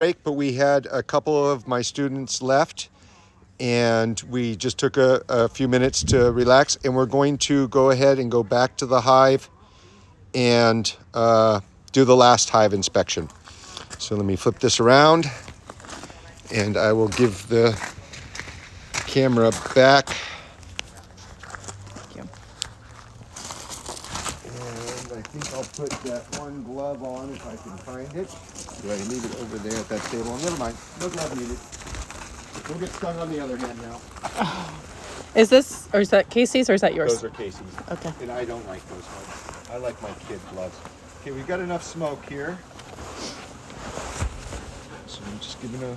break, but we had a couple of my students left and we just took a few minutes to relax, and we're going to go ahead and go back to the hive and do the last hive inspection. So let me flip this around and I will give the camera back. Thank you. And I think I'll put that one glove on if I can find it. Do I leave it over there at that table? Never mind. No glove needed. We'll get stung on the other hand now. Is this, or is that Casey's, or is that yours? Those are Casey's. Okay. And I don't like those ones. I like my kid gloves. Okay, we've got enough smoke here. So I'm just giving a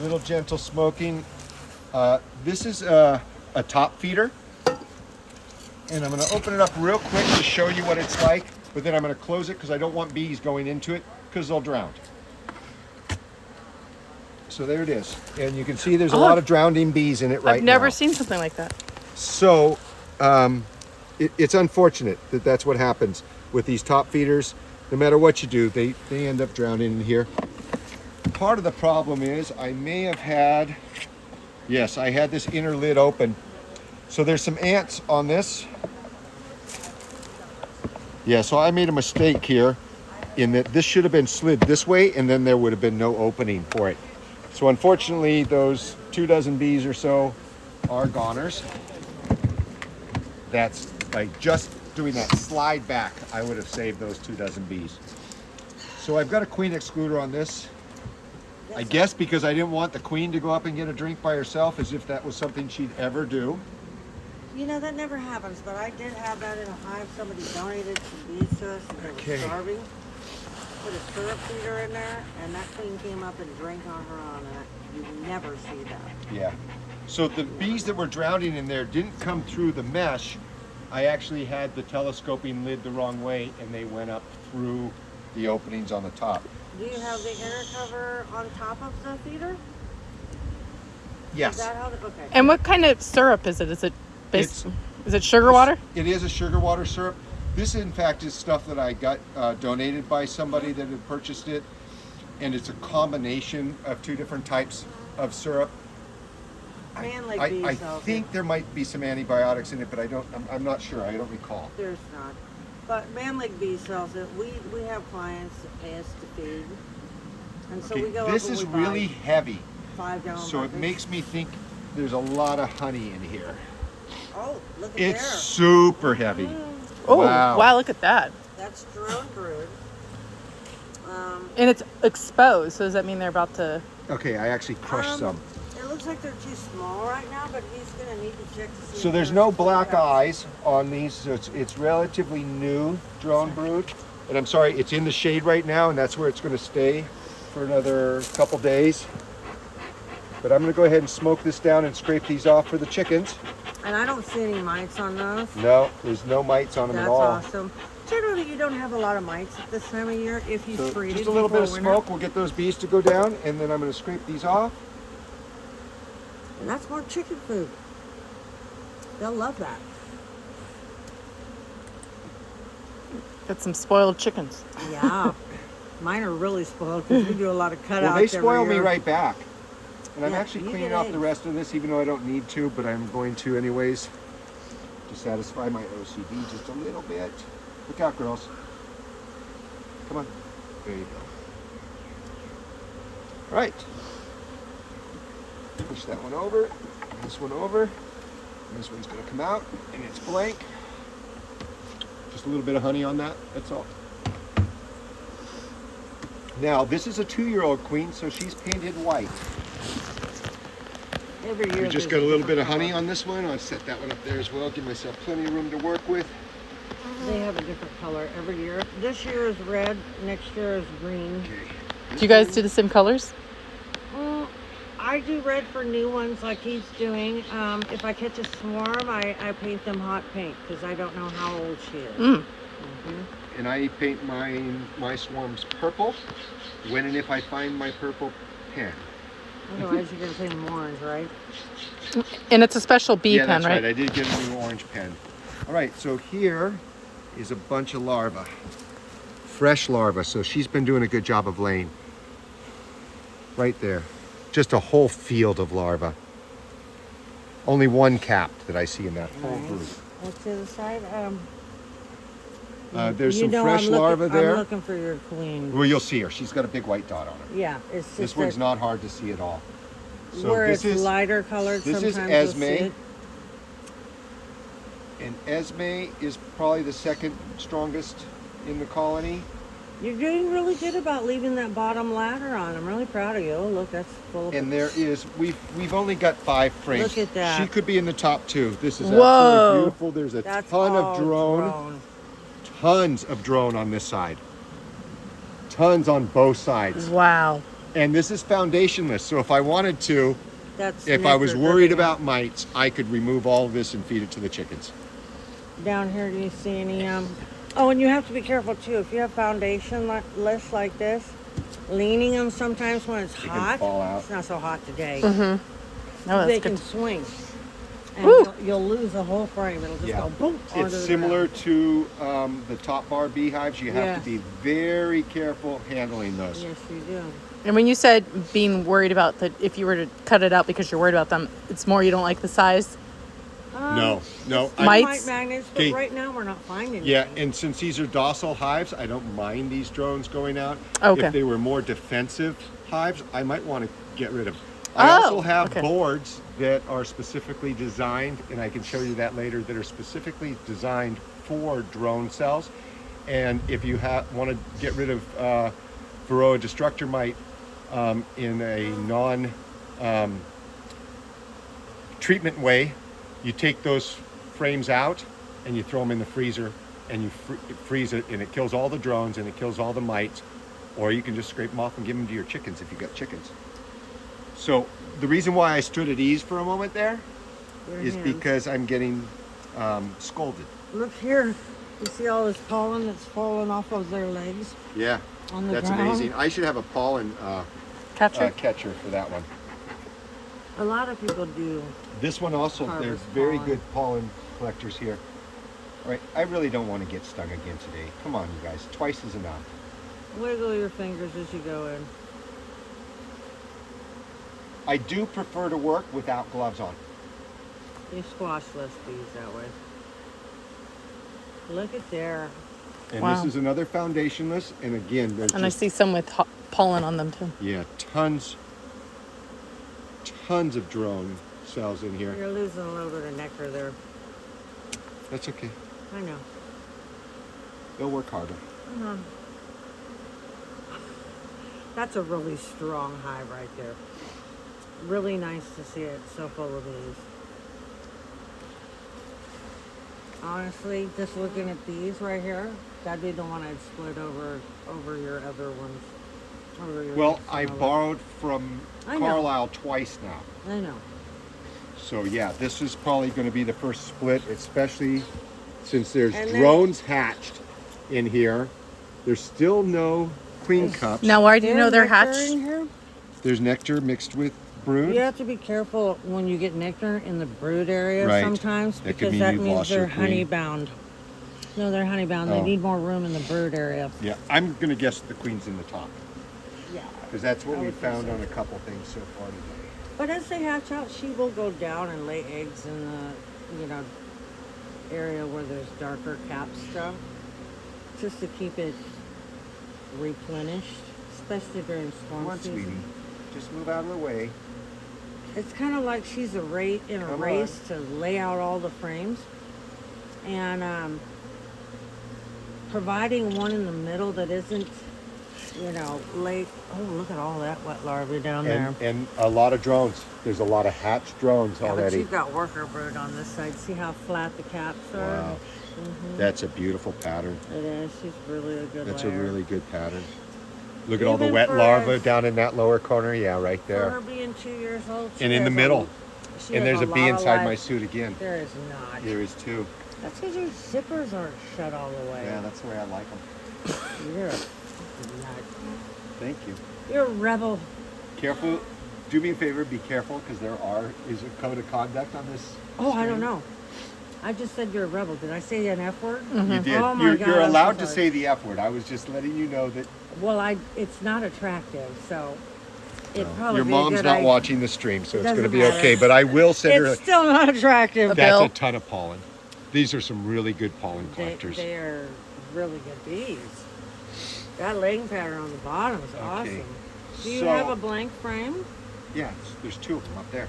little gentle smoking. This is a top feeder. And I'm going to open it up real quick to show you what it's like. But then I'm going to close it because I don't want bees going into it because they'll drown. So there it is. And you can see there's a lot of drowning bees in it right now. I've never seen something like that. So it's unfortunate that that's what happens with these top feeders. No matter what you do, they end up drowning in here. Part of the problem is I may have had, yes, I had this inner lid open. So there's some ants on this. Yeah, so I made a mistake here in that this should have been slid this way and then there would have been no opening for it. So unfortunately, those 24 bees or so are goners. That's like just doing that slide back, I would have saved those 24 bees. So I've got a queen excluder on this. I guess because I didn't want the queen to go up and get a drink by herself, as if that was something she'd ever do. You know, that never happens, but I did have that in a hive. Somebody donated some bees to us and they were starving. Put a syrup feeder in there, and that queen came up and drank on her own, and you never see that. Yeah. So the bees that were drowning in there didn't come through the mesh. I actually had the telescoping lid the wrong way, and they went up through the openings on the top. Do you have the inner cover on top of the feeder? Yes. Is that how okay. And what kind of syrup is it? Is it is it sugar water? It is a sugar water syrup. This, in fact, is stuff that I got donated by somebody that had purchased it, and it's a combination of two different types of syrup. I think there might be some antibiotics in it, but I'm not sure. I don't recall. There's not. But Man Lake Bee sells it. We have clients that pay us to feed, and so we go. This is really heavy, 5 gallon so it makes me think there's a lot of honey in here. Oh, look at it's super heavy. Oh, wow, look at that. That's drone brood. And it's exposed, so does that mean they're about to... Okay, I actually crushed some. It looks like they're too small right now, but he's going to need to check to see. So there's no black eyes on these, so it's relatively new drone brood. And I'm sorry, it's in the shade right now, and that's where it's going to stay for another couple days. But I'm going to go ahead and smoke this down and scrape these off for the chickens. And I don't see any mites on those. No, there's no mites on them at all. That's awesome. Generally, you don't have a lot of mites at this time of year if you treat it. Just a little bit of smoke will get those bees to go down, and then I'm going to scrape these off. And that's more chicken food. They'll love that. Got some spoiled chickens. Yeah. Mine are really spoiled because we do a lot of cutouts. Well, they spoil me right back. And I'm Yeah, actually you cleaning get off eggs. the rest of this, even though I don't need to, but I'm going to anyways to satisfy my OCD just a little bit. Look out, girls. Come on. There you go. All right. Push that one over, this one over, and this one's going to come out, and it's blank. Just a little bit of honey on that, that's all. Now, this is a 2-year-old queen, so she's painted white. Every year. We just got a little bit of honey on this one. I'll set that one up there as well. Give myself plenty of room to work with. They have a different color every year. This year is red, next year is green. Okay. Do you guys do the same colors? I do red for new ones like he's doing. If I catch a swarm, I paint them hot pink because I don't know how old she is. And I paint my swarms purple when and if I find my purple pen. Otherwise, you're going to paint them orange, right? And it's a special bee pen, that's right? I did get a new orange pen. All right, so here is a bunch of larvae. Fresh larvae, so she's been doing a good job of laying. right there. Just a whole field of larvae. Only one capped that I see in that whole group. What's the other side? There's you some know, fresh larvae there. I'm looking for your queen. Well, you'll see her. She's got a big white dot on her. Yeah, it's just This one's not hard to see at all. So where this it's is lighter colored. this is sometimes you'll see Esme. it. And Esme is probably the second strongest in the colony. You're doing really good about leaving that bottom ladder on. I'm really proud of you. Oh, look, that's full of. And there is we've only got 5 frames. Look at that. She could be in the top 2. This is Whoa. absolutely beautiful. There's a That's ton all of drone. Tons of drone on this side. Tons on both sides. Wow. And this is foundationless. So if I wanted to, That's if I was nectar worried dripping out. about mites, I could remove all of this and feed it to the chickens. Down here, do you see any? Oh, and you have to be careful too. If you have foundation less like this, leaning them sometimes when it's They can hot. fall out. It's not so hot today. Mm-hmm. Oh, They that's can good. swing, and Woo! you'll lose the whole frame. It'll just Yeah. go boom. onto It's the similar ground. to the top bar beehives. You have Yeah. to be very careful handling those. Yes, you do. And when you said being worried about that, if you were to cut it out because you're worried about them, it's more you don't like the size. No. Mites? Mite magnets, but Okay. right now we're not finding. Yeah, anything. and since these are docile hives, I don't mind these drones going out. Okay. If they were more defensive hives, I might want to get rid of them. I Oh, also have okay. boards that are specifically designed, and I can show you that later, that are specifically designed for drone cells. And if you want to get rid of Varroa destructor mite in a non-treatment way, you take those frames out and you throw them in the freezer and you freeze it, and it kills all the drones and it kills all the mites. Or you can just scrape them off and give them to your chickens if you've got chickens. So the reason why I stood at ease for a moment there Your is hands. because I'm getting scolded. Look here. You see all this pollen that's falling off of their legs Yeah, on the that's ground? amazing. I should have a pollen Catcher. catcher for that one. A lot of people do. This one also, there's Harvest very pollen. good pollen collectors here. All right, I really don't want to get stung again today. Come on, you guys, twice is enough. Wiggle your fingers as you go in. I do prefer to work without gloves on. You squash less bees that way. Look at there. And Wow. this is another foundationless, and again, there's And I just, see some with pollen on them too. yeah, tons of drone cells in here. You're losing a little bit of nectar there. That's okay. I know. They'll work harder. Uh-huh. That's a really strong hive right there. Really nice to see it so full of bees. Honestly, just looking at these right here, that'd be the one I'd split over your other ones. Over your Well, next I one over. borrowed from I know. Carlisle twice now. I know. So yeah, this is probably going to be the first split, especially since there's And then- drones hatched in here. There's still no queen cups. Now, why do you know they're nectar hatched? in here? There's nectar mixed with brood. You have to be careful when you get nectar in the brood area Right. sometimes That could because mean that you've means lost your they're queen. honey bound. No, they're honey bound. Oh. They need more room in the brood area. Yeah, I'm going to guess the queen's in the top Yeah. because that's what I we would think found so. on a couple things so far today. But as they hatch out, she will go down and lay eggs in the, area where there's darker cap stuff, just to keep it replenished, especially during storm Come on, season. sweetie. Just move out of the way. It's kind of like she's in a Come race to lay out all the frames, and providing one in the middle that isn't, late. Oh, look at all that wet larvae down there. And a lot of drones. There's a lot of hatched drones Yeah, but already. you've got worker brood on this side. See how flat the caps are? Wow. That's a beautiful pattern. It is. She's really a good That's layer. a really good pattern. Look at all the Even wet for larvae a- down in that lower corner. Yeah, right For her there. being 2 years old. she And in the has middle. she And has there's a bee lot of inside my life. suit again. There is not. There is too. That's because your zippers aren't shut all the way. Yeah, that's the way I like them. You're a nut. Thank you. You're a rebel. Careful. Do me a favor. Be careful because is a code of conduct on this. Oh, I don't screen. know. I just said you're a rebel. Did I say an F word? You did. Oh my you're God, you're I'm so allowed to sorry. say the F word. I was just letting you know that. Well, it's not attractive, so It'd probably Your be a mom's good not idea. watching the stream, so It it's going to doesn't be matter. okay. But I will send her. It's still not attractive. That's Bill. a ton of pollen. These are some really good pollen They, collectors. they are really good bees. That laying pattern on the bottom is awesome. Do you So- have a blank frame? Yeah, there's two of them up there.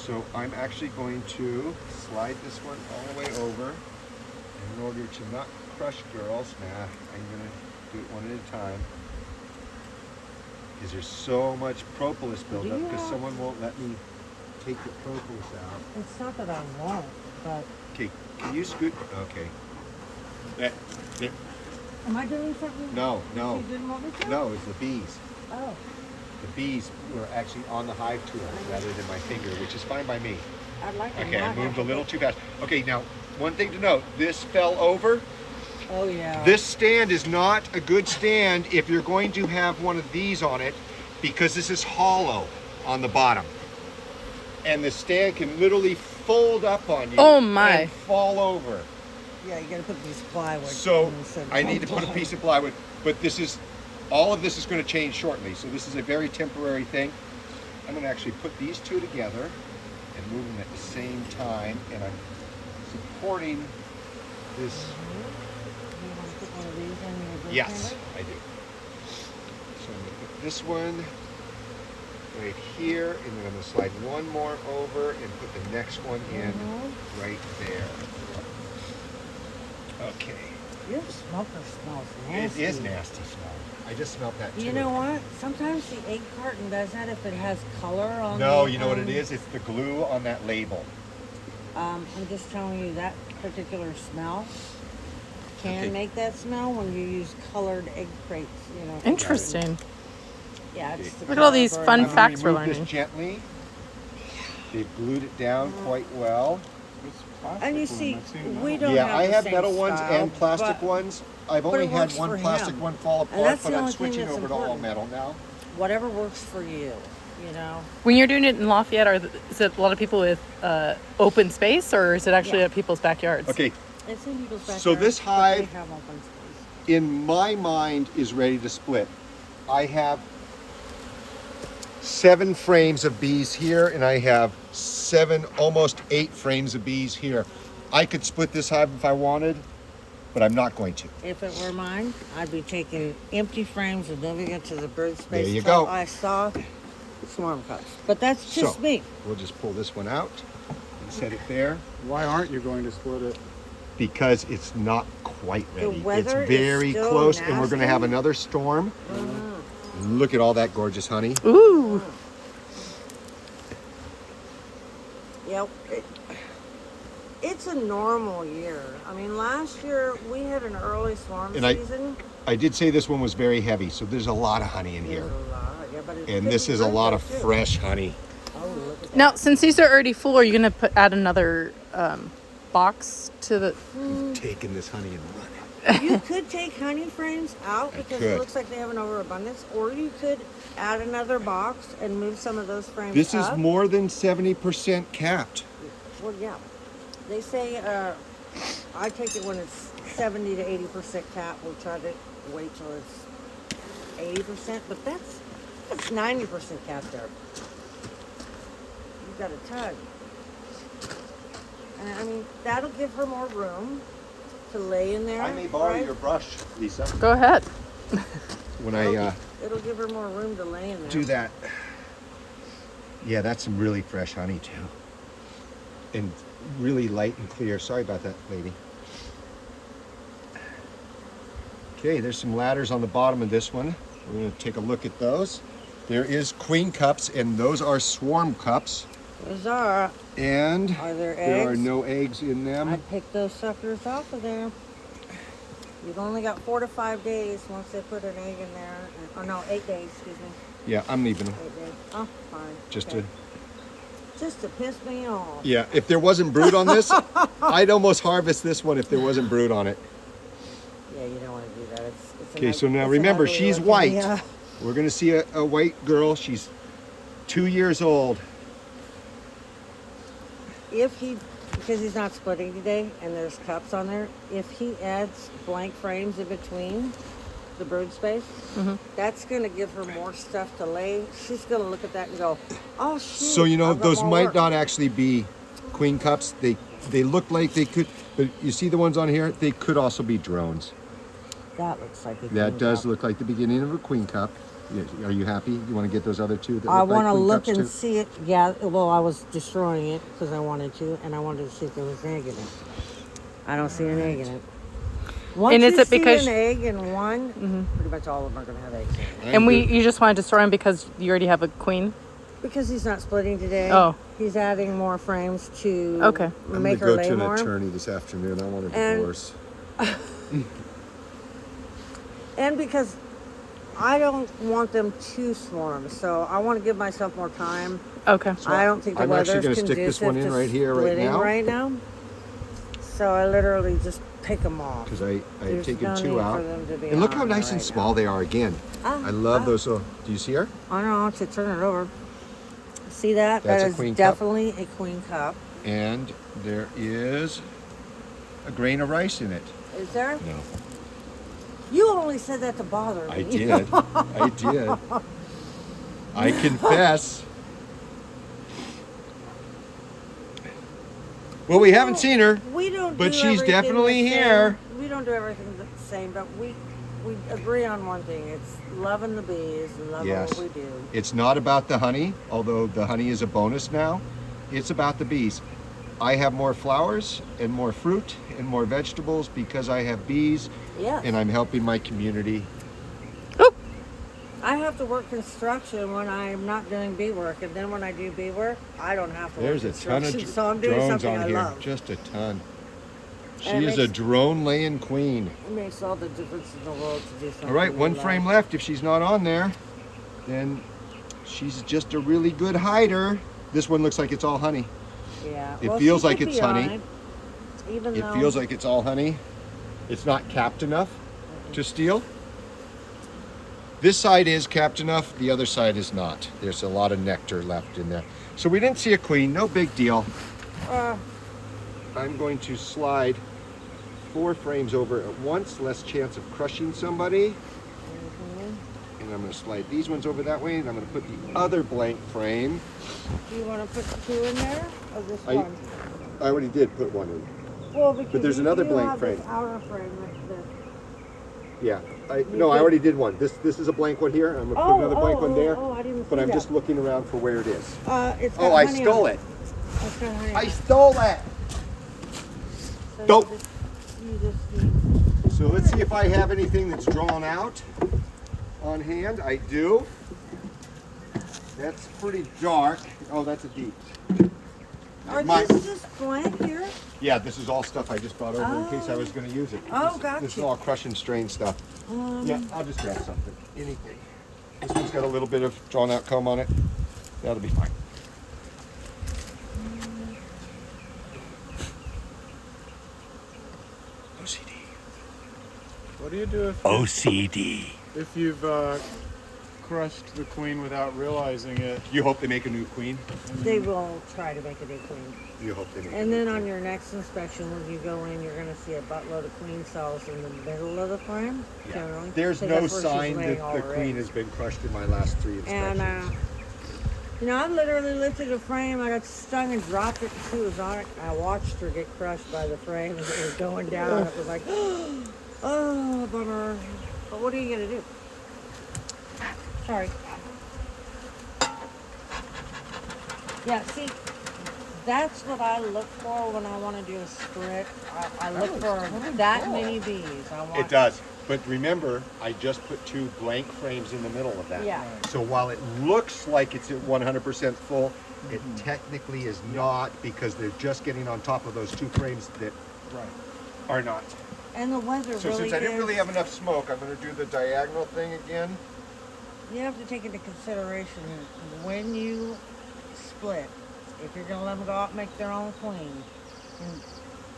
So I'm actually going to slide this one all the way over in order to not crush girls. Nah, I'm going to do it one at a time. Because there's so much propolis buildup because Yeah. someone won't let me take the propolis out. It's not that I won't, but Okay, can you scoot? Okay. That, am I doing something? no, no, You didn't want me to? no, it's the bees. Oh, The bees were actually on the hive tool rather than my finger, which is fine by me. I'd like to Okay, I not moved a have little to- too fast. Okay, now, one thing to note, this fell over. Oh yeah. This stand is not a good stand if you're going to have one of these on it because this is hollow on the bottom. And the stand can literally fold up on you Oh, my. and fall over. Yeah, you gotta put these plywood. So instead of I need to put a plywood. piece of plywood, but this is, all of this is going to change shortly. So this is a very temporary thing. I'm going to actually put these two together and move them at the same time. And I'm supporting this. You want to put one of these in your bird Yes, finder? I do. So I'm going to put this one right here, and then I'm going to slide one more over and put the next one in right there. Okay. Your smoker smells It nasty. is nasty smell. I just smelled that too. You know what? Sometimes the egg carton does that if it has color on No, the, you know what it is? It's the glue on that label. I'm just telling you that particular smell can Okay. make that smell when you use colored egg crates. You know. Interesting. Yeah. It's the Look at all these color fun I'm burn. gonna facts we're remove learning. this gently. They've glued it down quite well. And you see, we don't Yeah, have I the have same metal ones style, and plastic but ones. I've but only it had works one for plastic him. one fall And apart, that's but the I'm only thing switching that's over to all important. metal now. Whatever works for you, you know. When you're doing it in Lafayette, is it a lot of people with open space, or is it actually Yeah. at people's backyards? Okay, It's in people's backyards. So this but hive- they have open space. in my mind is ready to split. I have 7 frames of bees here, and I have 7, almost 8 frames of bees here. I could split this hive if I wanted, but I'm not going to. If it were mine, I'd be taking empty frames and moving it to the bird space. There you till go. I saw swarm cups. But that's just So, me. we'll just pull this one out and set it there Why aren't you going to split it? because it's not quite The ready. weather It's is very still close, and we're going to have nasty. another storm. Look at all that gorgeous honey. Ooh. Yep. It's a normal year. I mean, last year we had an early swarm And season. I did say this one was very heavy, so there's a lot of honey in There's here. a lot, yeah, but it's And this pretty is a good lot though, of too. fresh honey. Oh, look at that. Now, since these are already full, are you gonna add another box to the? Taking this honey and running. You could take honey frames out I because could. it looks like they have an overabundance, or you could add another box and move some of those frames This is up. more than 70% capped. Well, yeah. They say I take it when it's 70 to 80% cap. We'll try to wait till it's 80%, but that's 90% cap there. You've got a tug. And I mean, that'll give her more room to lay in there. I may borrow right? your brush, Lisa, Go ahead. when I It'll give her more room to lay in there. do that. Yeah, that's some really fresh honey too. And really light and clear. Sorry about that, lady. Okay, there's some ladders on the bottom of this one. We're going to take a look at those. There is queen cups, and those are swarm cups. Those are And there there are eggs? no eggs in them. I'd pick those suckers off of there. You've only got 4 to 5 days once they put an egg in there. Oh no, 8 days, excuse me. Yeah, I'm leaving them. 8 days. Oh, fine. Just okay. to Just to piss me off. Yeah, if there wasn't brood on this, I'd almost harvest this one if there wasn't brood on it. Yeah, you don't want to do that. It's Okay, an so ug- now it's an remember, ugly she's looking- white. Yeah. We're gonna see a white girl. She's 2 years old. If he, because he's not splitting today and there's cups on there, if he adds blank frames in between, the brood space. That's going to give her more stuff to lay. She's going to look at that and go, oh, shoot. So you know I've got those more might work. not actually be queen cups. They look like they could, but you see the ones on here? They could also be drones. That looks like a That queen does cup. look like the beginning of a queen cup. Are you happy? You want to get those other two that I look like want to queen look cups and too? see it. Yeah, well, I was destroying it because I wanted to, and I wanted to see if there was an egg in it. I don't see an egg in it. Once And is you it see because- an egg in one, pretty much all of them are going to have eggs in it. And you just wanted to store him because you already have a queen? Because he's not splitting today. Oh. He's adding more frames to Okay. I'm make gonna her go lay to an more. attorney this afternoon. I want a And- divorce. And because I don't want them to swarm, so I want to give myself more time. Okay. I don't think the I'm actually weather's gonna stick this one conducive in to right here, right splitting now. right now. So I literally just pick them off. Because I had There's taken no two need out. for them to be And look how on there nice and right small they are again. I love those. Do you see her? I don't know to turn it over. See that? That's a That is queen cup. definitely a queen cup. And there is a grain of rice in it. Is there? No. You only said that to bother me. I did. I did. I confess. Well, we haven't seen her. We don't. But do she's everything definitely the same. here. We don't do everything the same, but we agree on one thing. It's loving the bees and loving Yes. what we do. It's not about the honey, although the honey is a bonus now. It's about the bees. I have more flowers and more fruit and more vegetables because I have bees Yes. and I'm helping my community. I have to work construction when I'm not doing bee work, and then when I do bee work, I don't have to There's a work ton of construction. So I'm doing drones something on I here. love. Just a ton. She And it is a makes- drone laying queen. It makes all the difference in the world to do something. All right, we one love. frame left. If she's not on there, then she's just a really good hider. This one looks like it's all honey. Yeah. It Well, feels she like could it's be on honey. it, even It though feels like it's all honey. It's not capped enough to steal. This side is capped enough, the other side is not. There's a lot of nectar left in there. So we didn't see a queen, no big deal. I'm going to slide 4 frames over at once, less chance of crushing somebody. And I'm going to slide these ones over that way, and I'm going to put the other blank frame. Do you want to put 2 in there or just I- one? I already did put one in. Well, because there's you another do blank have frame. This outer frame right there. Yeah, no, I already did one. This is a blank one here. I'm going to put another blank one there. I didn't But see I'm that. just looking around for where it is. It's got Oh, I honey stole on it. It's got honey on I it. stole it. So Don't. You just need. So let's see if I have anything that's drawn out on hand. I do. That's pretty dark. Oh, that's a deep. Are My- this just blank here? Yeah, this is all stuff I just brought over in case I was going to use it. Oh, This gotcha. is all crush and strain stuff. Yeah, I'll just grab something. Anything. This one's got a little bit of drawn out comb on it. That'll be fine. OCD. What do you do if, OCD. if you've crushed the queen without realizing it? You hope they make a new queen? They will try to make a new queen. You hope they make a And new then queen. on your next inspection, when you go in, you're going to see a buttload of queen cells in the middle of the frame. Generally. There's 'Cause no that's where she's sign laying that all the her queen eggs. has been crushed in my last 3 inspections. And, you know, I literally lifted a frame, I got stung and dropped it, and she was on it. I watched her get crushed by the frame as it was going down. It was like, oh, bummer. But what are you going to do? Sorry. Yeah, see, that's what I look for when I want to do a split. I look for that many bees. I want It does. But remember, I just put 2 blank frames in the middle of that. Yeah. So while it looks like it's at 100% full, it technically is not because they're just getting on top of those 2 frames that Right. are not. And the weather So really since I didn't gives- really have enough smoke, I'm going to do the diagonal thing again. You have to take into consideration when you split, if you're going to let them go out and make their own queen, in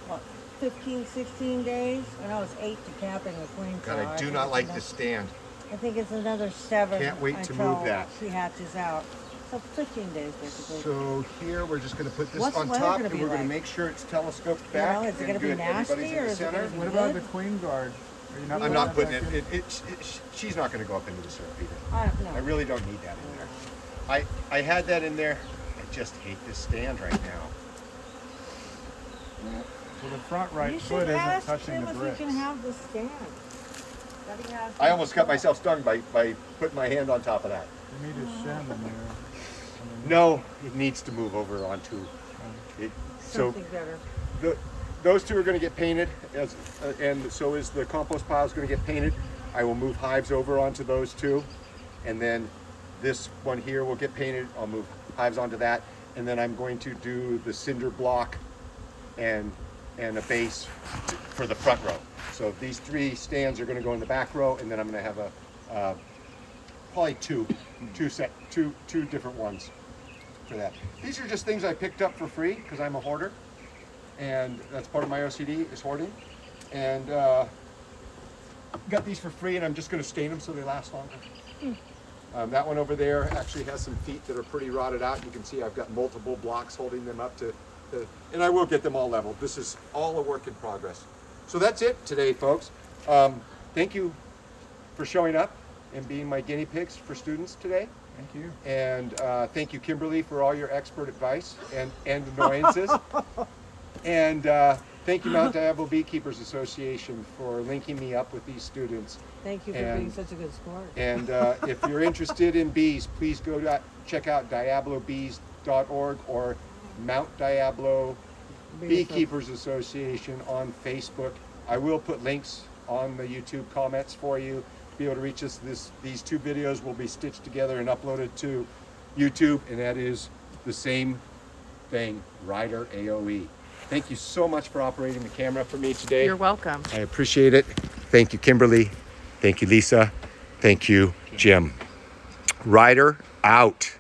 what, 15, 16 days? I know it's 8 to capping the queen. God, so I do think not it's like another- this stand. I think it's another 7 Can't wait to until move that. she hatches out. So 15 days basically. So here we're just going to put this What's the on weather top, gonna and be we're going like? to make sure it's telescoped You know, back. is it and gonna be good. nasty Everybody's in or the is it center. gonna be What about good? the queen guard? You're I'm not putting back it. She's not going to go up into the syrup feeder. No. I really don't need that in there. I had that in there. I just hate this stand right now. So the front right You foot should isn't ask touching him the if bricks. he can have the stand. That he has I almost got myself stung by putting my hand on top of that. You need a shim in there. No, it needs to move over onto it. So something better. those two are going to get painted, and so is the compost pile is going to get painted. I will move hives over onto those two, and then this one here will get painted. I'll move hives onto that, and then I'm going to do the cinder block and a base for the front row. So these 3 stands are going to go in the back row, and then I'm going to have a probably two different ones for that. These are just things I picked up for free because I'm a hoarder, and that's part of my OCD is hoarding. And got these for free, and I'm just going to stain them so they last longer. That one over there actually has some feet that are pretty rotted out. You can see I've got multiple blocks holding them up and I will get them all leveled. This is all a work in progress. So that's it today, folks. Thank you for showing up and being my guinea pigs for students today. Thank you. And thank you, Kimberly, for all your expert advice and annoyances. And thank you, Mount Diablo Beekeepers Association, for linking me up with these students. Thank you for being such a good sport. And if you're interested in bees, please go to check out diablobees.org or Mount Diablo Beekeepers Association on Facebook. I will put links on the YouTube comments for you to be able to reach us. These 2 videos will be stitched together and uploaded to YouTube, and that is the same thing, Ryder AOE. Thank you so much for operating the camera for me today. You're welcome. I appreciate it. Thank you, Kimberly. Thank you, Lisa. Thank you, Jim. Ryder out.